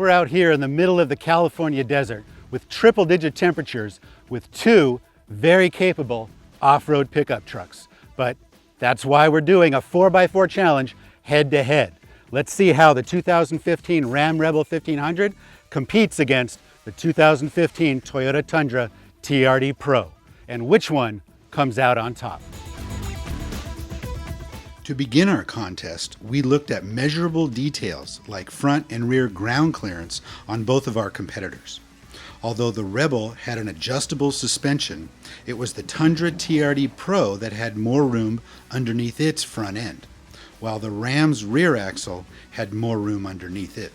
We're out here in the middle of the California desert with triple-digit temperatures with two very capable off-road pickup trucks. But that's why we're doing a 4x4 challenge head-to-head. Let's see how the 2015 Ram Rebel 1500 competes against the 2015 Toyota Tundra TRD Pro, and which one comes out on top. To begin our contest, we looked at measurable details like front and rear ground clearance on both of our competitors. Although the Rebel had an adjustable suspension, it was the Tundra TRD Pro that had more room underneath its front end, while the Ram's rear axle had more room underneath it.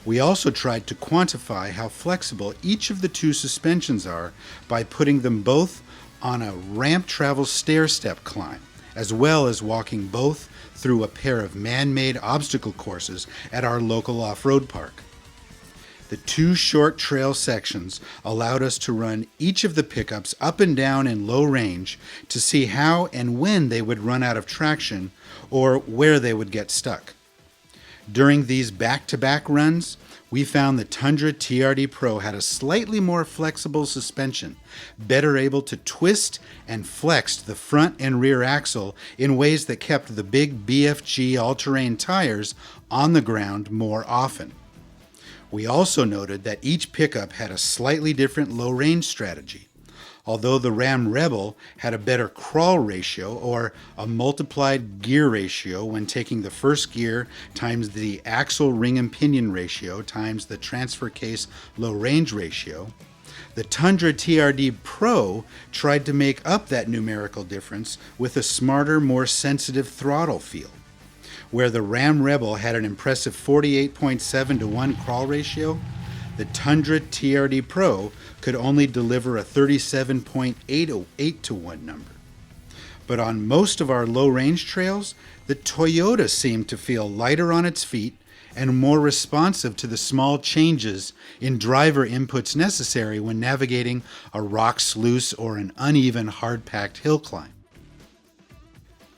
We also tried to quantify how flexible each of the two suspensions are by putting them both on a ramp travel stair-step climb, as well as walking both through a pair of man-made obstacle courses at our local off-road park. The two short trail sections allowed us to run each of the pickups up and down in low range to see how and when they would run out of traction or where they would get stuck. During these back-to-back runs, we found the Tundra TRD Pro had a slightly more flexible suspension, better able to twist and flex the front and rear axle in ways that kept the big BFG all-terrain tires on the ground more often. We also noted that each pickup had a slightly different low-range strategy. Although the Ram Rebel had a better crawl ratio, or a multiplied gear ratio when taking the first gear times the axle ring and pinion ratio times the transfer case low range ratio, the Tundra TRD Pro tried to make up that numerical difference with a smarter, more sensitive throttle feel. Where the Ram Rebel had an impressive 48.7 to 1 crawl ratio, the Tundra TRD Pro could only deliver a 37.808 to 1 number. But on most of our low-range trails, the Toyota seemed to feel lighter on its feet and more responsive to the small changes in driver inputs necessary when navigating a rock sluice or an uneven, hard-packed hill climb.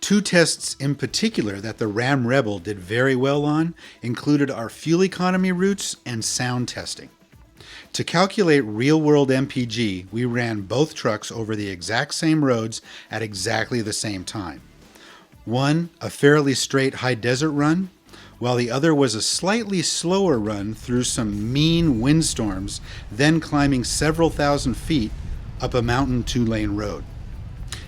Two tests in particular that the Ram Rebel did very well on included our fuel economy routes and sound testing. To calculate real-world MPG, we ran both trucks over the exact same roads at exactly the same time. One, a fairly straight high desert run, while the other was a slightly slower run through some mean windstorms, then climbing several thousand feet up a mountain two-lane road.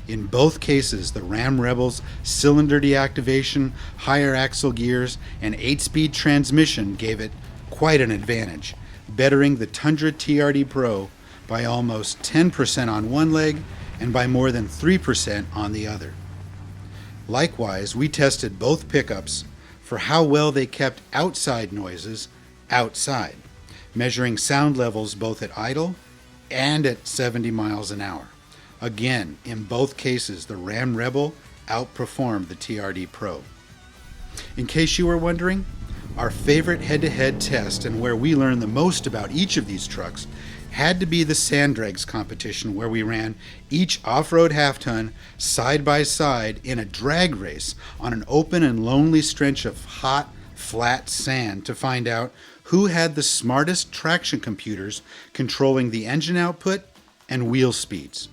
In both cases, the Ram Rebel's cylinder deactivation, higher axle gears, and 8-speed transmission gave it quite an advantage, bettering the Tundra TRD Pro by almost 10% on one leg and by more than 3% on the other. Likewise, we tested both pickups for how well they kept outside noises outside, measuring sound levels both at idle and at 70 miles an hour. Again, in both cases, the Ram Rebel outperformed the TRD Pro. In case you were wondering, our favorite head-to-head test and where we learned the most about each of these trucks had to be the sand drags competition, where we ran each off-road half-ton side by side in a drag race on an open and lonely stretch of hot, flat sand to find out who had the smartest traction computers controlling the engine output and wheel speeds.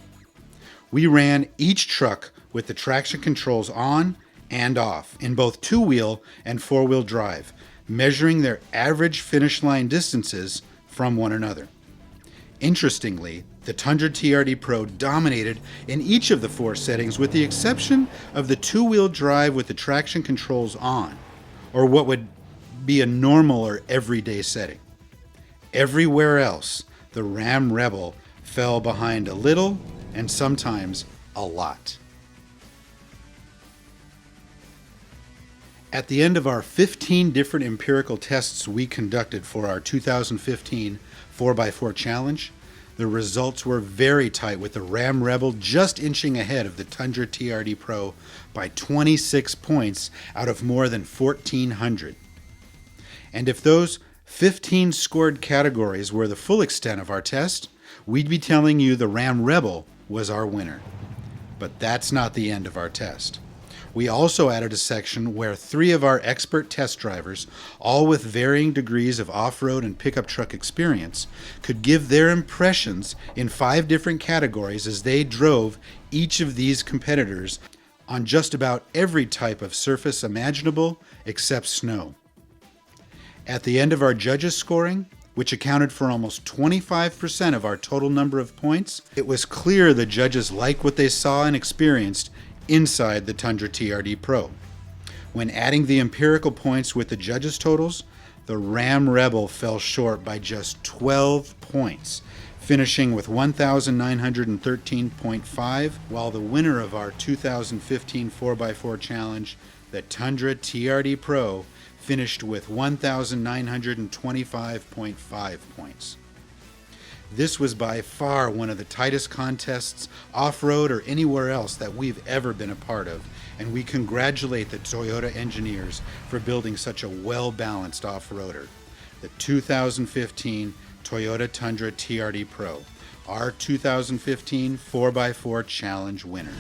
We ran each truck with the traction controls on and off in both two-wheel and four-wheel drive, measuring their average finish line distances from one another. Interestingly, the Tundra TRD Pro dominated in each of the four settings with the exception of the two-wheel drive with the traction controls on, or what would be a normal or everyday setting. Everywhere else, the Ram Rebel fell behind a little and sometimes a lot. At the end of our 15 different empirical tests we conducted for our 2015 4x4 challenge, the results were very tight, with the Ram Rebel just inching ahead of the Tundra TRD Pro by 26 points out of more than 1,400. And if those 15 scored categories were the full extent of our test, we'd be telling you the Ram Rebel was our winner. But that's not the end of our test. We also added a section where 3 of our expert test drivers, all with varying degrees of off-road and pickup truck experience, could give their impressions in 5 different categories as they drove each of these competitors on just about every type of surface imaginable except snow. At the end of our judges' scoring, which accounted for almost 25% of our total number of points, it was clear the judges liked what they saw and experienced inside the Tundra TRD Pro. When adding the empirical points with the judges' totals, the Ram Rebel fell short by just 12 points, finishing with 1,913.5, while the winner of our 2015 4x4 Challenge, the Tundra TRD Pro, finished with 1,925.5 points. This was by far one of the tightest contests, off-road or anywhere else, that we've ever been a part of, and we congratulate the Toyota engineers for building such a well-balanced off-roader. The 2015 Toyota Tundra TRD Pro, our 2015 4x4 Challenge winner.